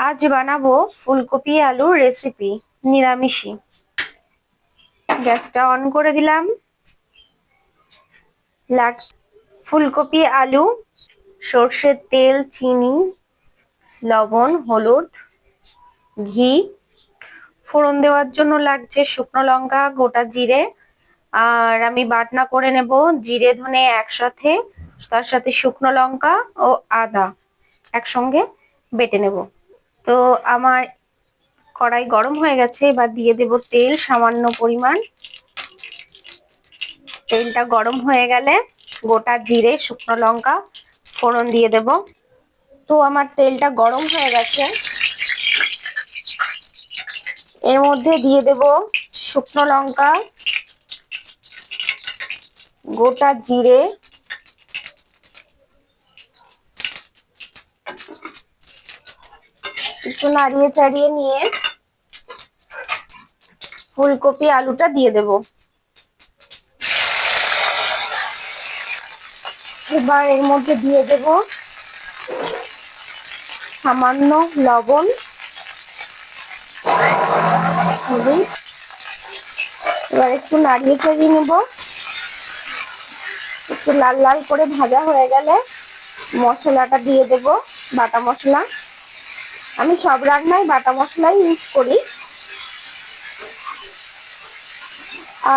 আজ বানাবো ফুলকপি আলুর রেসিপি নিরামিষি। গ্যাসটা অন করে দিলাম। ফুলকপি আলু, সর্ষের তেল, চিনি, লবণ, হলুদ, ঘি। ফোড়ন দেওয়ার জন্য লাগছে শুকনো লঙ্কা, গোটা জিরে, আর আমি বাটনা করে নেব জিরে ধনে একসাথে, তার সাথে শুকনো লঙ্কা ও আদা একসঙ্গে বেটে নেব। তো আমার কড়াই গরম হয়ে গেছে, এবার দিয়ে দেব তেল সামান্য পরিমাণ। তেলটা গরম হয়ে গেলে গোটা জিরে শুকনো লঙ্কা ফোড়ন দিয়ে দেব। তো আমার তেলটা গরম হয়ে গেছে, এর মধ্যে দিয়ে দেব শুকনো লঙ্কা, গোটা জিরে, একটু নাড়িয়ে চাড়িয়ে নিয়ে ফুলকপি আলুটা দিয়ে দেব। এবার এর মধ্যে দিয়ে দেব সামান্য লবণ, হলুদ। এবার একটু নাড়িয়ে চাড়িয়ে নেব। একটু লাল লাল করে ভাজা হয়ে গেলে মশলাটা দিয়ে দেব, বাটা মশলা। আমি সব রান্নায় বাটা মশলাই ইউজ করি।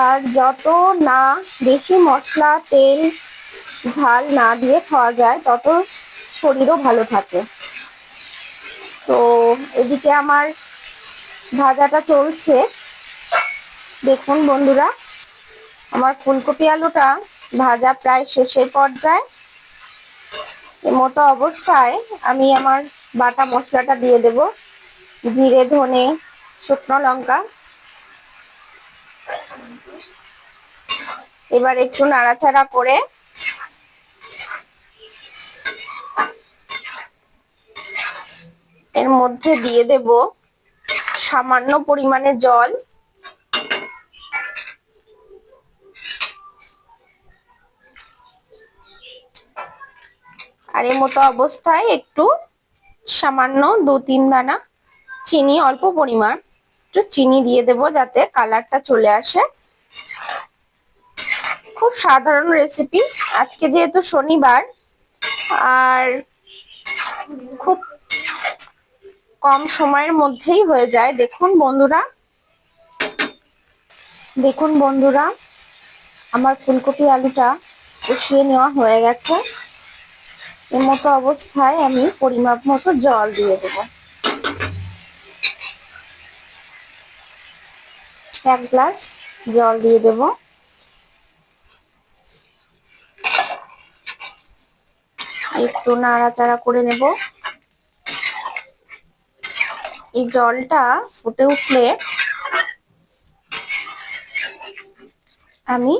আর যত না বেশি মশলা তেল ঝাল না দিয়ে খাওয়া যায় তত শরীরও ভালো থাকে। তো এদিকে আমার ভাজাটা চলছে। দেখুন বন্ধুরা, আমার ফুলকপি আলুটা ভাজা প্রায় শেষের পর্যায়ে। এর মতো অবস্থায় আমি আমার বাটা মশলাটা দিয়ে দেব, জিরে ধনে শুকনো লঙ্কা। এবার একটু নাড়াচাড়া করে এর মধ্যে দিয়ে দেব সামান্য পরিমাণে জল। আর এর মতো অবস্থায় একটু সামান্য 2-3 দানা চিনি, অল্প পরিমাণ একটু চিনি দিয়ে দেব যাতে কালারটা চলে আসে। খুব সাধারণ রেসিপি। আজকে যেহেতু শনিবার আর খুব কম সময়ের মধ্যেই হয়ে যায়। দেখুন বন্ধুরা, আমার ফুলকপি আলুটা কষিয়ে নেওয়া হয়ে গেছে। এর মতো অবস্থায় আমি পরিমাপ মতো জল দিয়ে দেব। 1 গ্লাস জল দিয়ে দেব। একটু নাড়াচাড়া করে নেব। এই জলটা ফুটে উঠলে আমি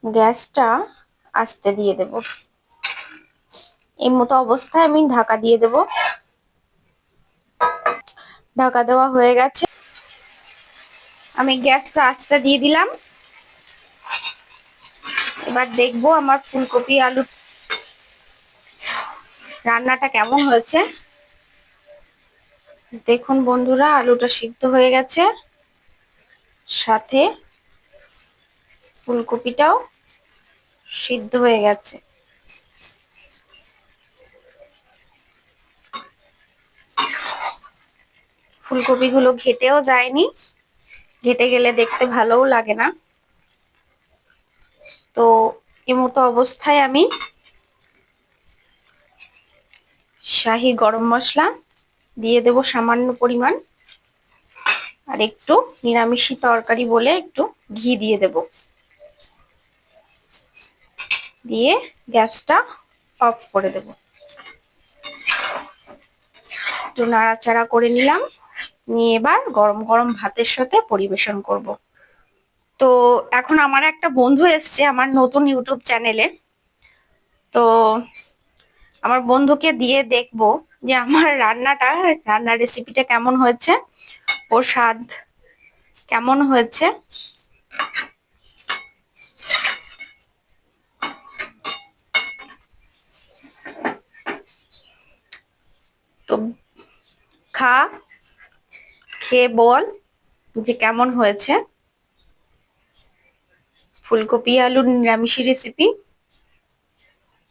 গ্যাসটা আস্তে দিয়ে দেব। এই মতো অবস্থায় আমি ঢাকা দিয়ে দেব। ঢাকা দেওয়া হয়ে গেছে, আমি গ্যাসটা আস্তে দিয়ে দিলাম। এবার দেখবো আমার ফুলকপি আলু রান্নাটা কেমন হয়েছে। দেখুন বন্ধুরা, আলুটা সিদ্ধ হয়ে গেছে, সাথে ফুলকপিটাও সিদ্ধ হয়ে গেছে। ফুলকপিগুলো ঘেটেও যায়নি, ঘেটে গেলে দেখতে ভালোও লাগে না। তো এই মতো অবস্থায় আমি শাহি গরম মশলা দিয়ে দেব সামান্য পরিমাণ, আর একটু নিরামিষি তরকারি বলে একটু ঘি দিয়ে দেব। দিয়ে গ্যাসটা অফ করে দেব। একটু নাড়াচাড়া করে নিলাম, নিয়ে এবার গরম গরম ভাতের সাথে পরিবেশন করব। তো এখন আমার একটা বন্ধু এসছে আমার নতুন ইউটিউব চ্যানেলে। তো আমার বন্ধুকে দিয়ে দেখবো যে আমার রান্নার রেসিপিটা কেমন হয়েছে, ওর স্বাদ কেমন হয়েছে। তো তো খা, খেয়ে বল যে কেমন হয়েছে ফুলকপি আলুর নিরামিষি রেসিপি।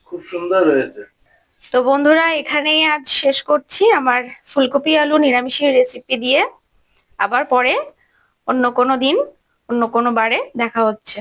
খুব সুন্দর হয়েছে। তো বন্ধুরা, এখানেই আজ শেষ করছি আমার ফুলকপি আলু নিরামিষি রেসিপি দিয়ে। আবার পরে অন্য কোনো দিন অন্য কোনো বারে দেখা হচ্ছে।